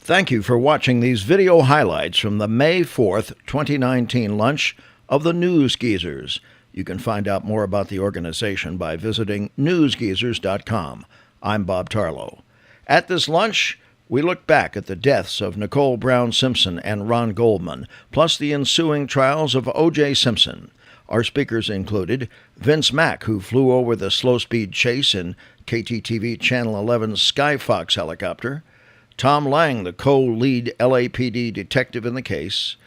Thank you for watching these video highlights from the May 4th, 2019 lunch of the Newsgeezers. You can find out more about the organization by visiting newsgeezers.com. I'm Bob Tarlow. At this lunch, we look back at the deaths of Nicole Simpson and Ron Goldman, plus the ensuing trials of OJ Simpson. Our speakers included Vince Mack, who flew over the slow-speed chase in KTTV Channel 11's Sky Fox helicopter, Tom Lang, the co-lead LAPD detective in the case,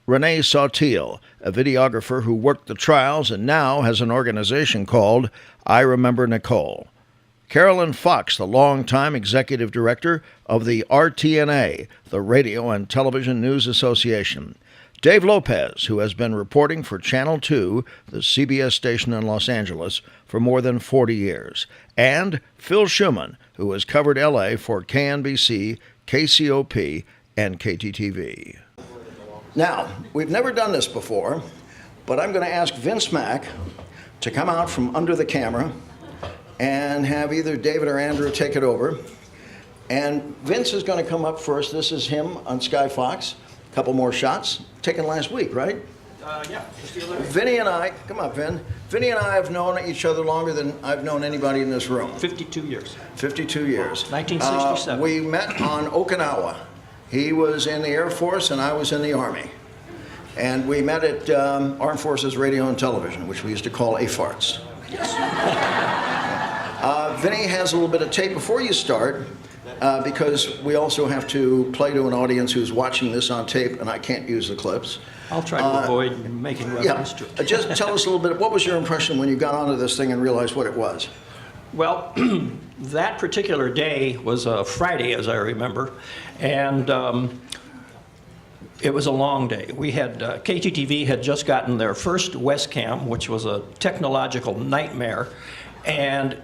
Renee Sautil, a videographer who worked the trials and now has an organization called I Remember Nicole, Carolyn Fox, the longtime executive director of the RTNA, the Radio and Television News Association, Dave Lopez, who has been reporting for Channel 2, the CBS station in Los Angeles, for more than 40 years, and Phil Schumann, who has covered LA for KNBC, KCOP, and KTTV. Now, we've never done this before, but I'm going to ask Vince Mack to come out from under the camera and have either David or Andrew take it over. And Vince is going to come up first. This is him on Sky Fox. A couple more shots, taken last week, right? Yeah. Vinny and I, come on, Vin. Vinny and I have known each other longer than I've known anybody in this room. 52 years. 52 years. 1967. We met on Okinawa. He was in the Air Force and I was in the Army. And we met at Armed Forces Radio and Television, which we used to call AFARTS. Yes. Vinny has a little bit of tape before you start. Because we also have to play to an audience who's watching this on tape, and I can't use the clips. I'll try to avoid making reference to it. Just tell us a little bit, what was your impression when you got onto this thing and realized what it was? Well, that particular day was a Friday, as I remember, and it was a long day. We had, KTTV had just gotten their first Westcam, which was a technological nightmare. And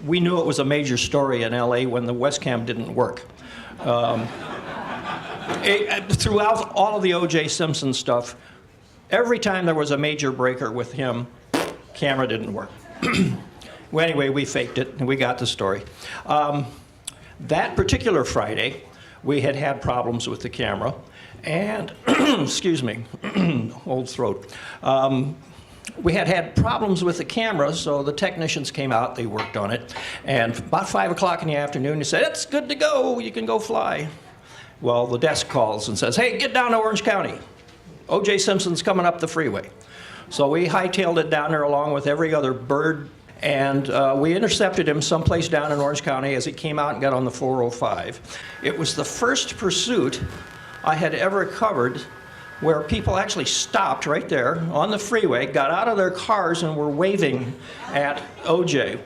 we knew it was a major story in LA when the Westcam didn't work. Throughout all of the OJ Simpson stuff, every time there was a major breaker with him, camera didn't work. Well, anyway, we faked it and we got the story. That particular Friday, we had problems with the camera and, excuse me, old throat. We had problems with the camera, so the technicians came out, they worked on it, and about 5 o'clock in the afternoon, they said, it's good to go, you can go fly. Well, the desk calls and says, hey, get down to Orange County. OJ Simpson's coming up the freeway. So we hightailed it down there along with every other bird, and we intercepted him someplace down in Orange County as he came out and got on the 405. It was the first pursuit I had ever covered where people actually stopped right there on the freeway, got out of their cars and were waving at OJ.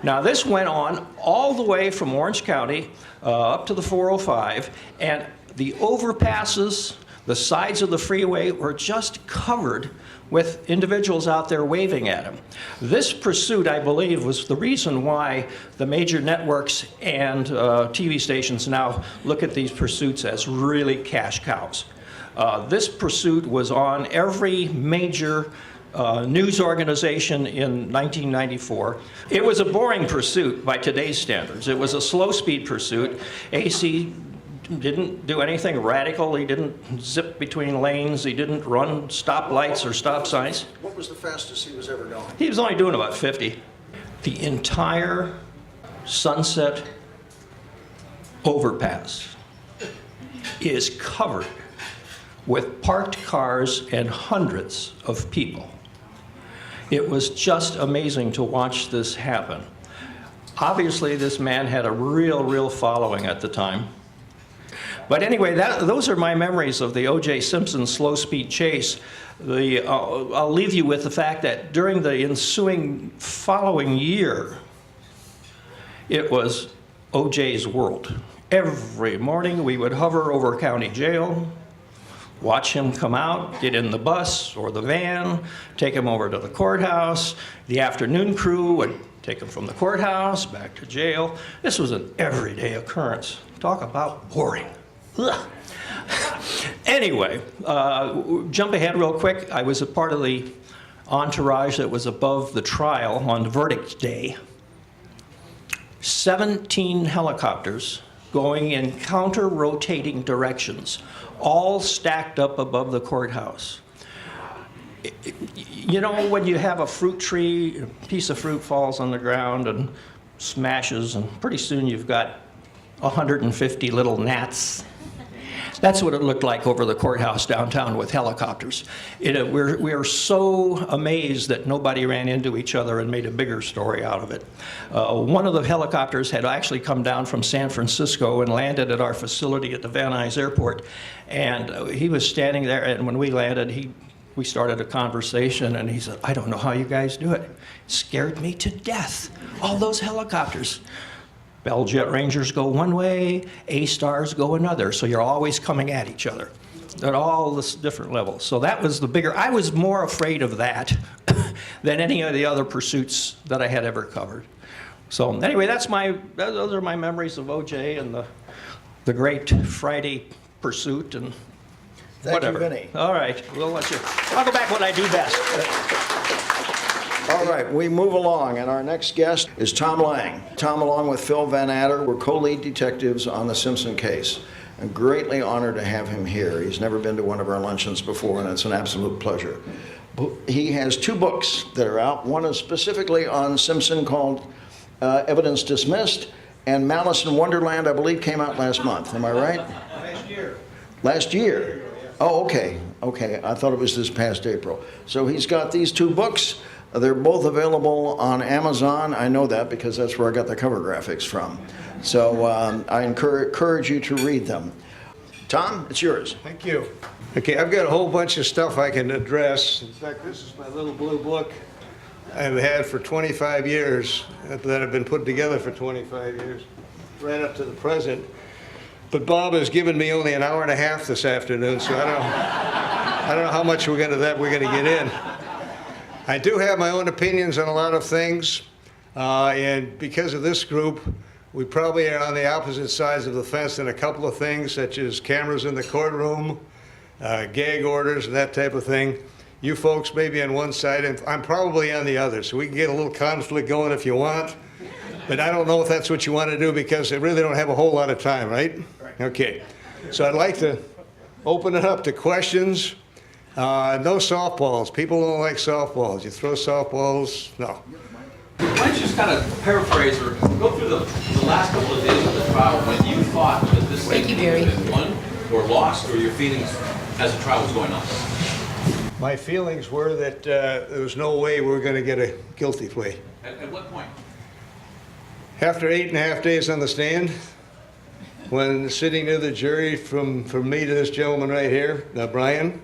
Now this went on all the way from Orange County up to the 405, and the overpasses, the sides of the freeway were just covered with individuals out there waving at him. This pursuit, I believe, was the reason why the major networks and TV stations now look at these pursuits as really cash cows. This pursuit was on every major news organization in 1994. It was a boring pursuit by today's standards. It was a slow-speed pursuit. AC didn't do anything radical. He didn't zip between lanes. He didn't run stop lights or stop signs. What was the fastest he was ever going? He was only doing about 50. The entire Sunset overpass is covered with parked cars and hundreds of people. It was just amazing to watch this happen. Obviously, this man had a real following at the time. But anyway, those are my memories of the O.J. Simpson slow-speed chase. I'll leave you with the fact that during the ensuing following year, it was O.J.'s world. Every morning, we would hover over county jail, watch him come out, get in the bus or the van, take him over to the courthouse. The afternoon crew would take him from the courthouse back to jail. This was an everyday occurrence. Talk about boring. Ugh. Anyway, jump ahead real quick. I was a part of the entourage that was above the trial on verdict day. 17 helicopters going in counter-rotating directions, all stacked up above the courthouse. You know, when you have a fruit tree, a piece of fruit falls on the ground and smashes, and pretty soon you've got 150 little gnats. That's what it looked like over the courthouse downtown with helicopters. We're so amazed that nobody ran into each other and made a bigger story out of it. One of the helicopters had actually come down from San Francisco and landed at our facility at the Van Nuys Airport. And he was standing there, and when we landed, we started a conversation, and he said, "I don't know how you guys do it. It scared me to death, all those helicopters. Bell Jet Rangers go one way, A-Stars go another, so you're always coming at each other at all this different levels." So that was the bigger, I was more afraid of that than any of the other pursuits that I had ever covered. So anyway, those are my memories of OJ and the great Friday pursuit and whatever. Thank you, Vinny. All right, I'll go back what I do best. All right, we move along, and our next guest is Tom Lang. Tom, along with Phil Van Adder, were co-lead detectives on the Simpson case. I'm greatly honored to have him here. He's never been to one of our luncheons before, and it's an absolute pleasure. He has 2 books that are out. One is specifically on Simpson called Evidence Dismissed, and Malice in Wonderland, I believe, came out last month. Am I right? Last year. Last year? Oh, okay. Okay, I thought it was this past April. So he's got these 2 books. They're both available on Amazon. I know that because that's where I got the cover graphics from. So I encourage you to read them. Tom, it's yours. Thank you. Okay, I've got a whole bunch of stuff I can address. In fact, this is my little blue book I've had for 25 years, that I've been putting together for 25 years, right up to the present. But Bob has given me only an hour and a half this afternoon, so I don't know how much we're gonna get in. I do have my own opinions on a lot of things, and because of this group, we probably are on the opposite sides of the fence in a couple of things, such as cameras in the courtroom, gag orders, and that type of thing. You folks may be on one side, and I'm probably on the other, so we can get a little conflict going if you want, but I don't know if that's what you want to do because I really don't have a whole lot of time, right? Okay, so I'd like to open it up to questions. No softballs. People don't like softballs. You throw softballs, no. Why don't you just kind of paraphrase or go through the last couple of days of the trial when you thought that this thing had been won or lost, or your feelings as the trial was going on? My feelings were that there was no way we were going to get a guilty plea. At what point? After 8.5 days on the stand, when sitting near the jury from me to this gentleman right here, Brian,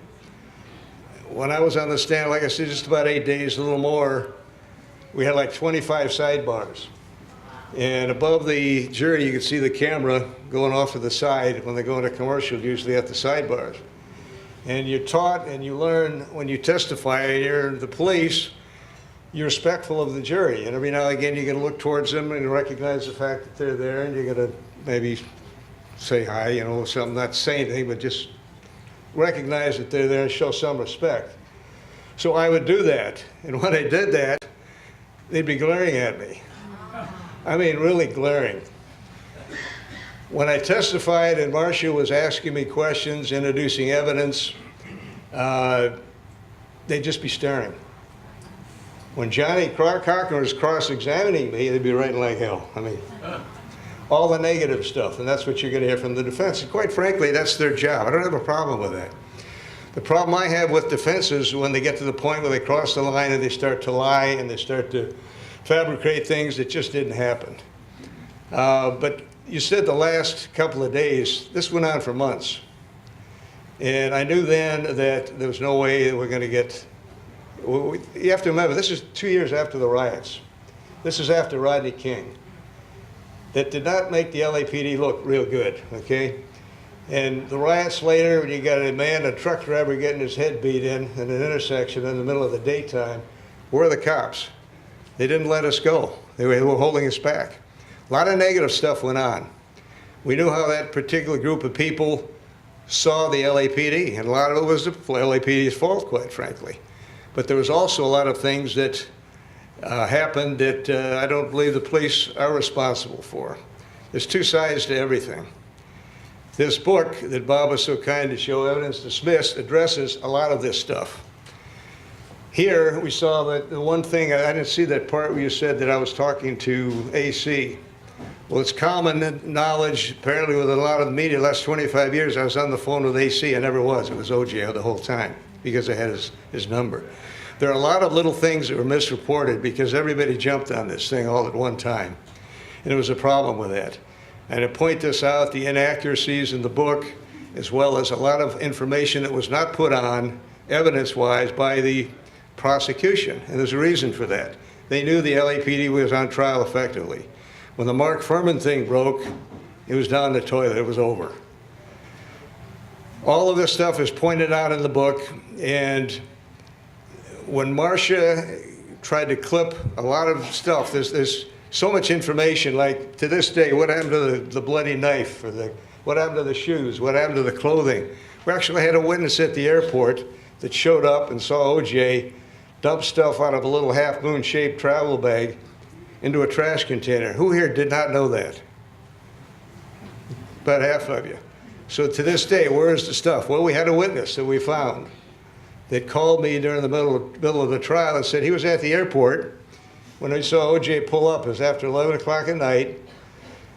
when I was on the stand, like I said, just about 8 days, a little more, we had like 25 sidebars. And above the jury, you could see the camera going off to the side when they go into commercial, usually at the sidebars. And you're taught and you learn when you testify, you're the police, you're respectful of the jury. And every now and again, you're going to look towards them and recognize the fact that they're there, and you're going to maybe say hi, you know, something, not say anything, but just recognize that they're there and show some respect. So I would do that. And when I did that, they'd be glaring at me. I mean, really glaring. When I testified and Marcia was asking me questions, introducing evidence, they'd just be staring. When Johnny Cochran was cross-examining me, they'd be writing like hell. I mean, all the negative stuff, and that's what you're going to hear from the defense. And quite frankly, that's their job. I don't have a problem with that. The problem I have with defense is when they get to the point where they cross the line and they start to lie and they start to fabricate things that just didn't happen. But you said the last couple of days, this went on for months. And I knew then that there was no way that we're going to get, you have to remember, this is 2 years after the riots. This is after Rodney King. That did not make the LAPD look real good, okay? And the riots later, when you got a man, a truck driver getting his head beat in an intersection in the middle of the daytime, where are the cops? They didn't let us go. They were holding us back. A lot of negative stuff went on. We knew how that particular group of people saw the LAPD, and a lot of it was the LAPD's fault, quite frankly. But there was also a lot of things that happened that I don't believe the police are responsible for. There's two sides to everything. This book that Bob was so kind to show, Evidence Dismissed, addresses a lot of this stuff. Here we saw that the one thing, I didn't see that part where you said that I was talking to AC. Well, it's common knowledge, apparently with a lot of the media, the last 25 years, I was on the phone with AC. I never was. It was OJ the whole time because I had his number. There are a lot of little things that were misreported because everybody jumped on this thing all at one time. And there was a problem with that. And to point this out, the inaccuracies in the book, as well as a lot of information that was not put on evidence-wise by the prosecution. And there's a reason for that. They knew the LAPD was on trial effectively. When the Mark Furman thing broke, it was down the toilet. It was over. All of this stuff is pointed out in the book. And when Marcia tried to clip a lot of stuff, there's so much information, like to this day, what happened to the bloody knife, or what happened to the shoes, what happened to the clothing. We actually had a witness at the airport that showed up and saw OJ dump stuff out of a little half-moon shaped travel bag into a trash container. Who here did not know that? About half of you. So to this day, where is the stuff? Well, we had a witness that we found that called me during the middle of the trial and said he was at the airport when he saw OJ pull up. It was after 11 o'clock at night.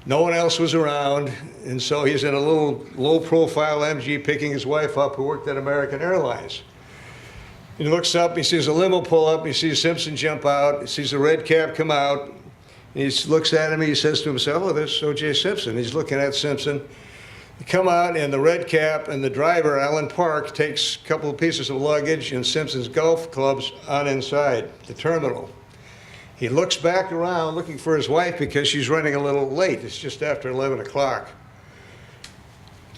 No one else was around, and so he's in a little low-profile MG picking his wife up who worked at American Airlines. He looks up, he sees a limo pull up, he sees Simpson jump out, he sees a red cab come out, and he looks at him and he says to himself, oh, there's OJ Simpson. He's looking at Simpson. They come out, and the red cap and the driver, Alan Park, takes a couple of pieces of luggage and Simpson's golf clubs on inside the terminal. He looks back around looking for his wife because she's running a little late. It's just after 11 o'clock.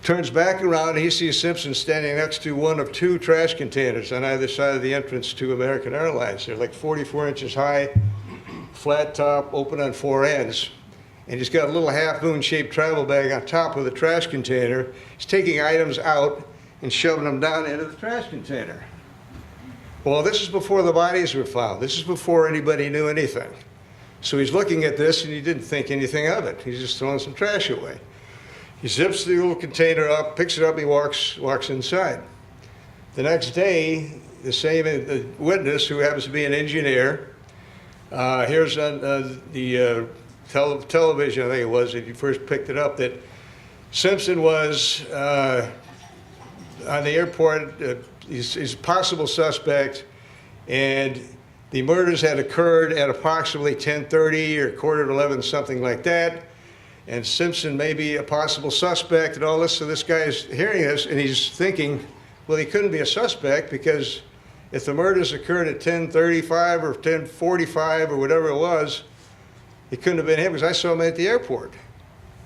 Turns back around, and he sees Simpson standing next to one of two trash containers on either side of the entrance to American Airlines. They're like 44 inches high, flat top, open on four ends. And he's got a little half-moon shaped travel bag on top of the trash container. He's taking items out and shoving them down into the trash container. Well, this is before the bodies were found. This is before anybody knew anything. So he's looking at this, and he didn't think anything of it. He's just throwing some trash away. He zips the little container up, picks it up, and he walks inside. The next day, the same witness, who happens to be an engineer, here's on the television, I think it was, that you first picked it up, that Simpson was on the airport. He's a possible suspect, and the murders had occurred at approximately 10:30 or quarter to 11, something like that. And Simpson may be a possible suspect and all this. So this guy's hearing this, and he's thinking, well, he couldn't be a suspect because if the murders occurred at 10:35 or 10:45 or whatever it was, it couldn't have been him because I saw him at the airport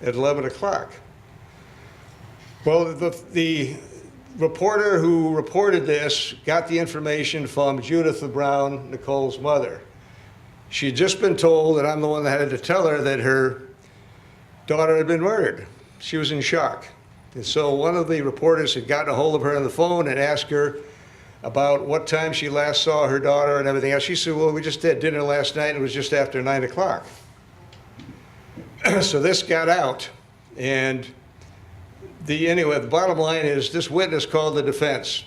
at 11 o'clock. Well, the reporter who reported this got the information from Judith Brown, Nicole's mother. She had just been told, and I'm the one that had to tell her, that her daughter had been murdered. She was in shock. And so one of the reporters had gotten a hold of her on the phone and asked her about what time she last saw her daughter and everything else. She said, well, we just had dinner last night, and it was just after 9 o'clock. So this got out, and anyway, the bottom line is this witness called the defense,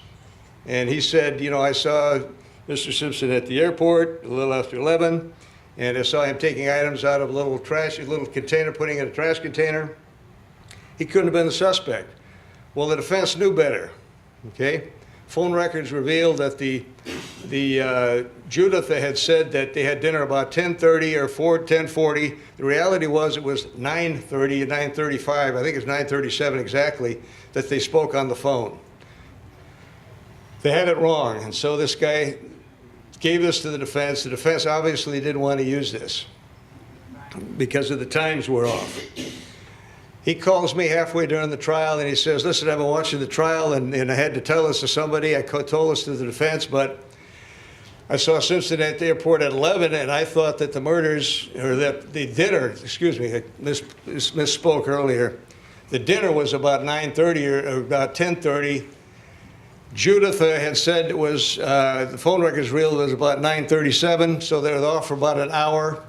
and he said, you know, I saw Mr. Simpson at the airport a little after 11, and I saw him taking items out of a little container, putting in a trash container. He couldn't have been the suspect. Well, the defense knew better, okay? Phone records revealed that the Judith had said that they had dinner about 10:30 or 10:40. The reality was it was 9:30 and 9:35, I think it's 9:37 exactly, that they spoke on the phone. They had it wrong, and so this guy gave this to the defense. The defense obviously didn't want to use this because of the times were off. He calls me halfway during the trial and he says, listen, I've been watching the trial and I had to tell this to somebody. I told this to the defense, but I saw Simpson at the airport at 11 and I thought that the murders, or that the dinner, excuse me, I misspoke earlier. The dinner was about 9:30 or about 10:30. Judith had said it was, the phone records real, it was about 9:37, so they were off for about an hour.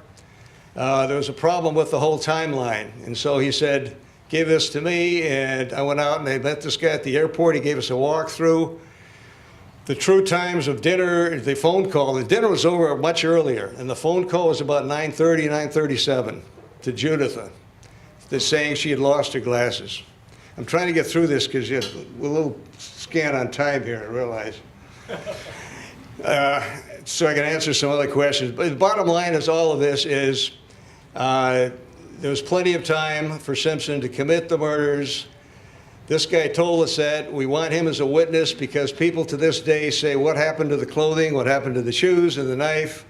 there was a problem with the whole timeline. And so he said, give this to me, and I went out and I met this guy at the airport. He gave us a walkthrough. The true times of dinner, the phone call, the dinner was over much earlier, and the phone call was about 9:30, 9:37 to Judith, that's saying she had lost her glasses. I'm trying to get through this because we're a little scant on time here, I realize. So I can answer some other questions. But the bottom line is all of this is there was plenty of time for Simpson to commit the murders. This guy told us that. We want him as a witness because people to this day say, what happened to the clothing? What happened to the shoes and the knife?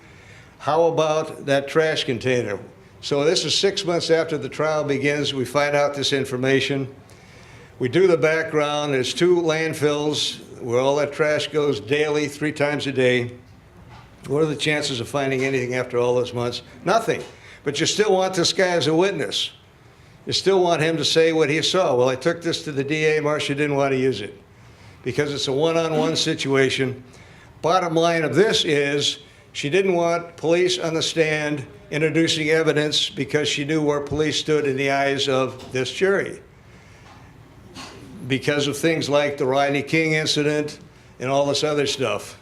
How about that trash container? So this is 6 months after the trial begins. We find out this information. We do the background. There's 2 landfills where all that trash goes daily, 3 times a day. What are the chances of finding anything after all those months? Nothing. But you still want this guy as a witness. You still want him to say what he saw. Well, I took this to the DA. Marcia didn't want to use it because it's a one-on-one situation. Bottom line of this is she didn't want police on the stand introducing evidence because she knew where police stood in the eyes of this jury. Because of things like the Rodney King incident and all this other stuff.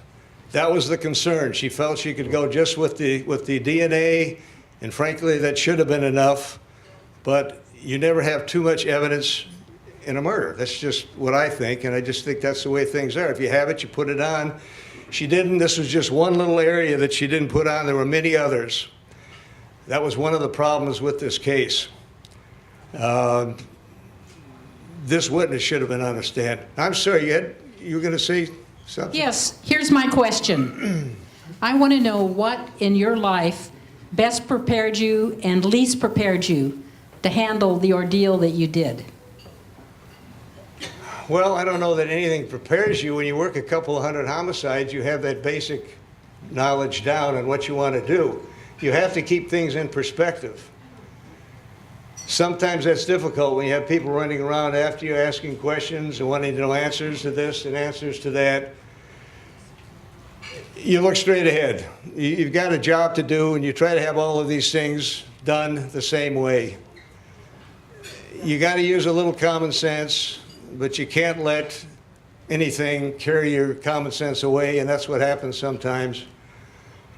That was the concern. She felt she could go just with the DNA, and frankly, that should have been enough. But you never have too much evidence in a murder. That's just what I think, and I just think that's the way things are. If you have it, you put it on. She didn't. This was just one little area that she didn't put on. There were many others. That was one of the problems with this case. This witness should have been on the stand. I'm sorry, you were going to say something? Yes, here's my question. I want to know what in your life best prepared you and least prepared you to handle the ordeal that you did. Well, I don't know that anything prepares you. When you work a couple of hundred homicides, you have that basic knowledge down on what you want to do. You have to keep things in perspective. Sometimes that's difficult when you have people running around after you asking questions and wanting to know answers to this and answers to that. You look straight ahead. You've got a job to do, and you try to have all of these things done the same way. You got to use a little common sense, but you can't let anything carry your common sense away, and that's what happens sometimes.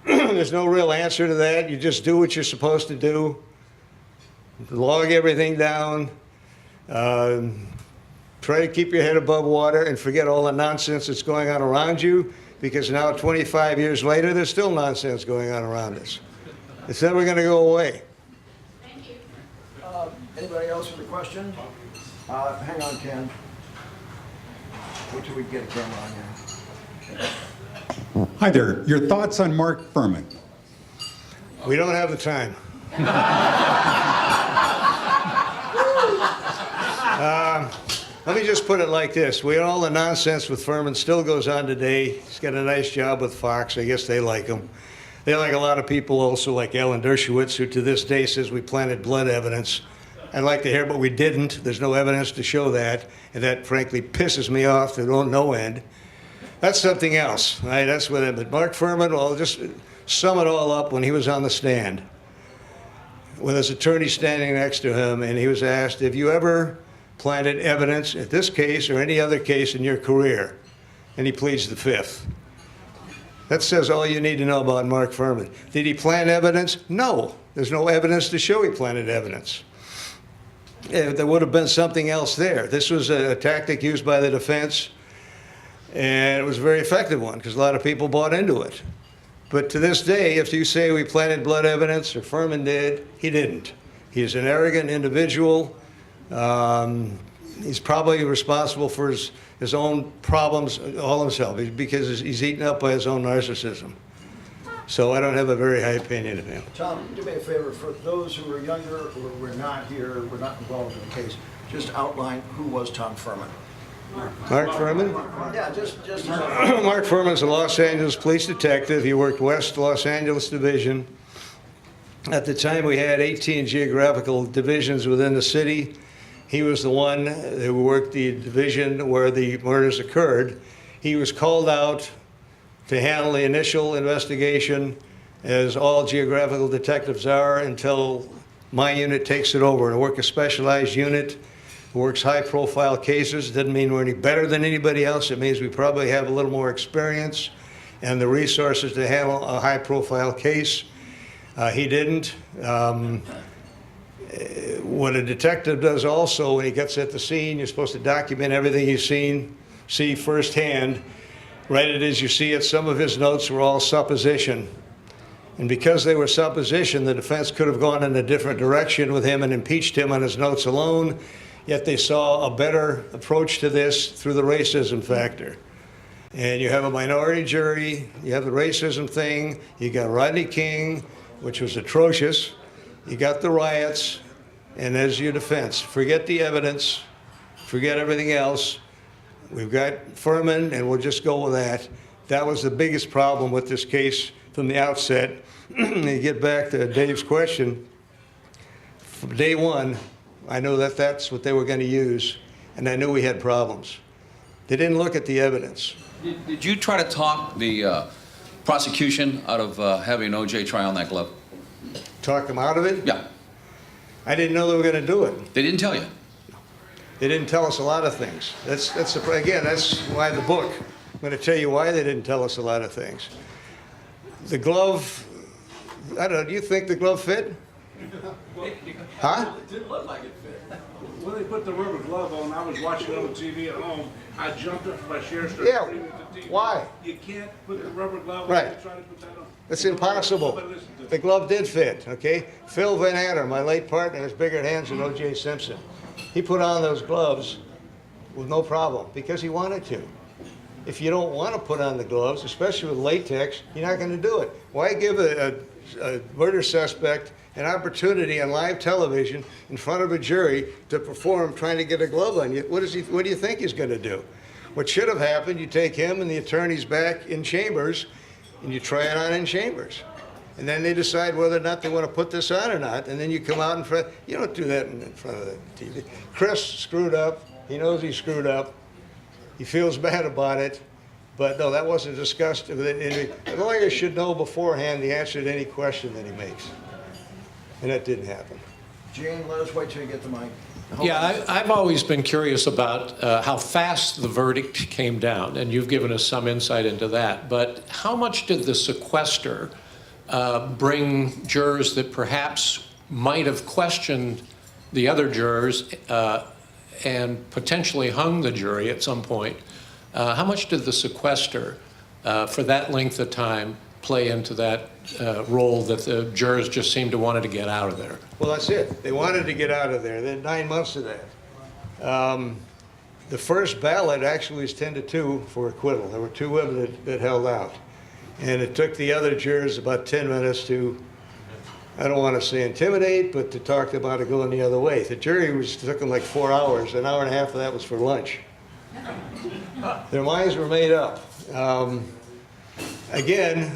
There's no real answer to that. You just do what you're supposed to do. Log everything down. Try to keep your head above water and forget all the nonsense that's going on around you, because now 25 years later, there's still nonsense going on around us. It's never going to go away. Thank you. Anybody else with a question? Hang on, Ken. Wait till we get a camera on here. Hi there. Your thoughts on Mark Furman? We don't have the time. Let me just put it like this. All the nonsense with Furman still goes on today. He's got a nice job with Fox. I guess they like him. They like a lot of people also, like Alan Dershowitz, who to this day says we planted blood evidence. I'd like to hear, but we didn't. There's no evidence to show that. And that, frankly, pisses me off to no end. That's something else. Right? That's with him. But Mark Furman, well, just sum it all up when he was on the stand with his attorney standing next to him, and he was asked, have you ever planted evidence at this case or any other case in your career? And he pleads the fifth. That says all you need to know about Mark Furman. Did he plant evidence? No. There's no evidence to show he planted evidence. There would have been something else there. This was a tactic used by the defense, and it was a very effective one because a lot of people bought into it. But to this day, if you say we planted blood evidence or Furman did, he didn't. He's an arrogant individual. He's probably responsible for his own problems all himself because he's eaten up by his own narcissism. So I don't have a very high opinion of him. Tom, do me a favor. For those who are younger or were not here, were not involved in the case, just outline who was Tom Furman. Mark Furman? Yeah, just Mark Furman's a Los Angeles police detective. He worked West Los Angeles Division. At the time, we had 18 geographical divisions within the city. He was the one who worked the division where the murders occurred. He was called out to handle the initial investigation as all geographical detectives are, until my unit takes it over. And I work a specialized unit, works high-profile cases. Doesn't mean we're any better than anybody else. It means we probably have a little more experience and the resources to handle a high-profile case. He didn't. What a detective does also when he gets at the scene, you're supposed to document everything you've see firsthand. Write it as you see it. Some of his notes were all supposition. And because they were supposition, the defense could have gone in a different direction with him and impeached him on his notes alone, yet they saw a better approach to this through the racism factor. And you have a minority jury, you have the racism thing, you got Rodney King, which was atrocious, you got the riots, and there's your defense. Forget the evidence, forget everything else. We've got Furman, and we'll just go with that. That was the biggest problem with this case from the outset. You get back to Dave's question, from day one, I knew that that's what they were going to use, and I knew we had problems. They didn't look at the evidence. Did you try to talk the prosecution out of having OJ try on that glove? Talk them out of it? Yeah. I didn't know they were going to do it. They didn't tell you? They didn't tell us a lot of things. Again, that's why the book. I'm going to tell you why they didn't tell us a lot of things. The glove, I don't know, do you think the glove fit? Huh? It didn't look like it fit. When they put the rubber glove on, I was watching it on the TV at home. I jumped up from my chair, started Yeah, screaming at the TV. why? You can't put the rubber glove on. Right. And try to put that on. It's impossible. The glove did fit, okay? Phil Van Adder, my late partner, has bigger hands than OJ Simpson. He put on those gloves with no problem because he wanted to. If you don't want to put on the gloves, especially with latex, you're not going to do it. Why give a murder suspect an opportunity on live television in front of a jury to perform trying to get a glove on you? What do you think he's going to do? What should have happened, you take him and the attorneys back in chambers and you try it on in chambers. And then they decide whether or not they want to put this on or not, and then you come out in front. You don't do that in front of the TV. Chris screwed up. He knows he screwed up. He feels bad about it. But no, that wasn't discussed. The lawyer should know beforehand the answer to any question that he makes. And that didn't happen. Gene, let us wait till you get the mic. Yeah, I've always been curious about how fast the verdict came down, and you've given us some insight into that. But how much did the sequester bring jurors that perhaps might have questioned the other jurors and potentially hung the jury at some point? How much did the sequester, for that length of time, play into that role that the jurors just seemed to wanted to get out of there? Well, that's it. They wanted to get out of there. They had 9 months of that. The first ballot actually was 10-2 for acquittal. There were 2 women that held out. And it took the other jurors about 10 minutes to, I don't want to say intimidate, but to talk about it going the other way. The jury took them like 4 hours. An hour and a half of that was for lunch. Their minds were made up. Again,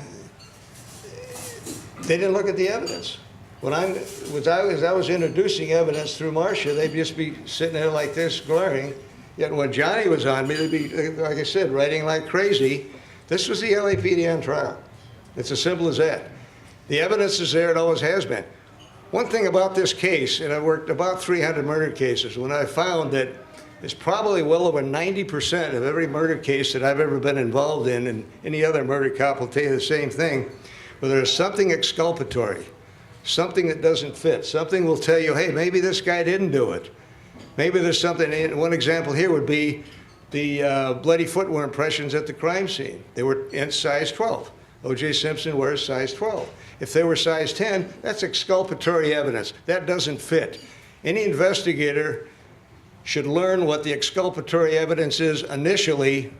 they didn't look at the evidence. As I was introducing evidence through Marcia, they'd just be sitting there like this, glaring. Yet when Johnny was on me, they'd be, like I said, writing like crazy. This was the LAPD on trial. It's as simple as that. The evidence is there, it always has been. One thing about this case, and I worked about 300 murder cases, when I found that it's probably well over 90% of every murder case that I've ever been involved in, and any other murder cop will tell you the same thing, where there's something exculpatory, something that doesn't fit, something will tell you, hey, maybe this guy didn't do it. Maybe there's something, and one example here would be the bloody footwear impressions at the crime scene. They were in size 12. OJ Simpson wears size 12. If they were size 10, that's exculpatory evidence. That doesn't fit. Any investigator should learn what the exculpatory evidence is initially.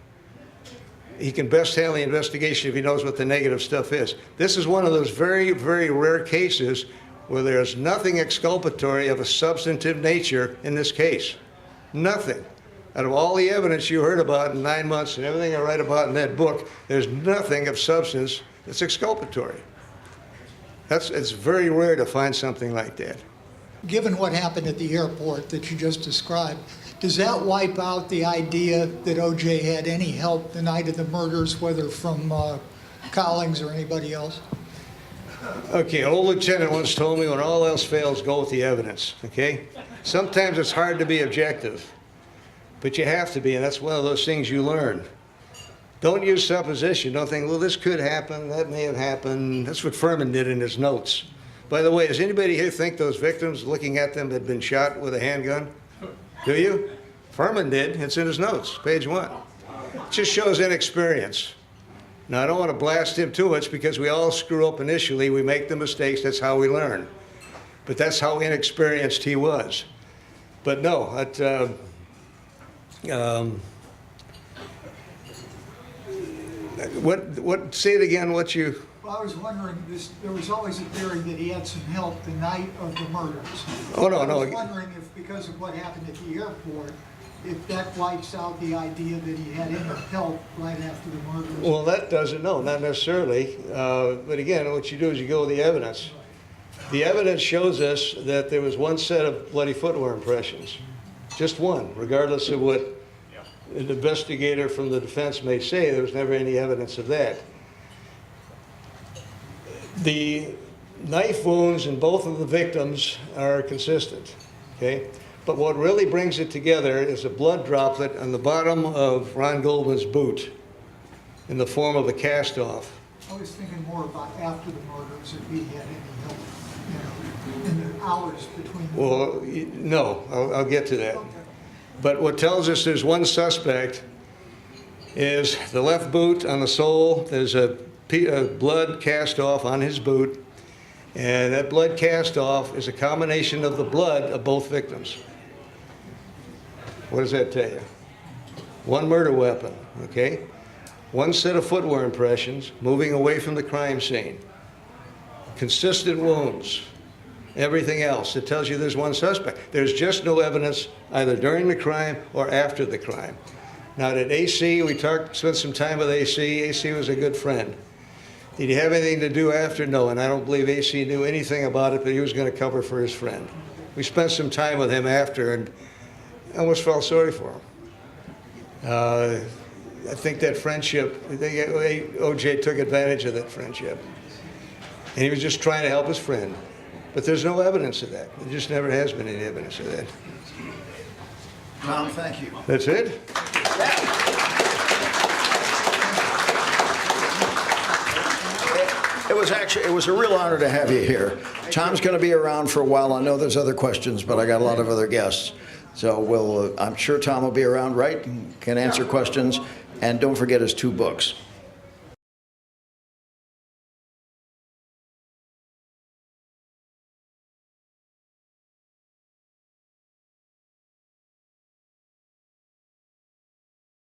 He can best handle the investigation if he knows what the negative stuff is. This is one of those very, very rare cases where there's nothing exculpatory of a substantive nature in this case. Nothing. Out of all the evidence you heard about in 9 months and everything I write about in that book, there's nothing of substance that's exculpatory. It's very rare to find something like that. Given what happened at the airport that you just described, does that wipe out the idea that OJ had any help the night of the murders, whether from Collings or anybody else? Okay, an old lieutenant once told me, when all else fails, go with the evidence, okay? Sometimes it's hard to be objective, but you have to be, and that's one of those things you learn. Don't use supposition. Don't think, well, this could happen, that may have happened. That's what Furman did in his notes. By the way, does anybody here think those victims, looking at them, had been shot with a handgun? Do you? Furman did. It's in his notes, page 1. It just shows inexperience. Now, I don't want to blast him too much because we all screw up initially. We make the mistakes. That's how we learn. But that's how inexperienced he was. But no, say it again, what you... Well, I was wondering, there was always a theory that he had some help the night of the murders. Oh, no, I no. was wondering if, because of what happened at the airport, if that wipes out the idea that he had any help right after the murders. Well, that doesn't, no, not necessarily. But again, what you do is you go with the evidence. The evidence shows us that there was one set of bloody footwear impressions. Just one, regardless of what an investigator from the defense may say, there was never any evidence of that. The knife wounds in both of the victims are consistent, okay? But what really brings it together is a blood droplet on the bottom of Ron Goldman's boot in the form of a cast-off. I was thinking more about after the murders, if he had any help, in the hours between the Well, no, I'll get to that. Okay. But what tells us there's one suspect is the left boot on the sole. There's a blood cast off on his boot, and that blood cast off is a combination of the blood of both victims. What does that tell you? One murder weapon, okay? One set of footwear impressions moving away from the crime scene. Consistent wounds. Everything else, it tells you there's one suspect. There's just no evidence either during the crime or after the crime. Now, did AC, we spent some time with AC. AC was a good friend. Did he have anything to do after? No, and I don't believe AC knew anything about it, but he was going to cover for his friend. We spent some time with him after, and I almost felt sorry for him. I think that friendship, OJ took advantage of that friendship. And he was just trying to help his friend. But there's no evidence of that. There just never has been any evidence of that. Tom, thank you. That's it? It was a real honor to have you here. Tom's going to be around for a while. I know there's other questions, but I got a lot of other guests. So I'm sure Tom will be around, right? Can answer questions. And don't forget his 2 books.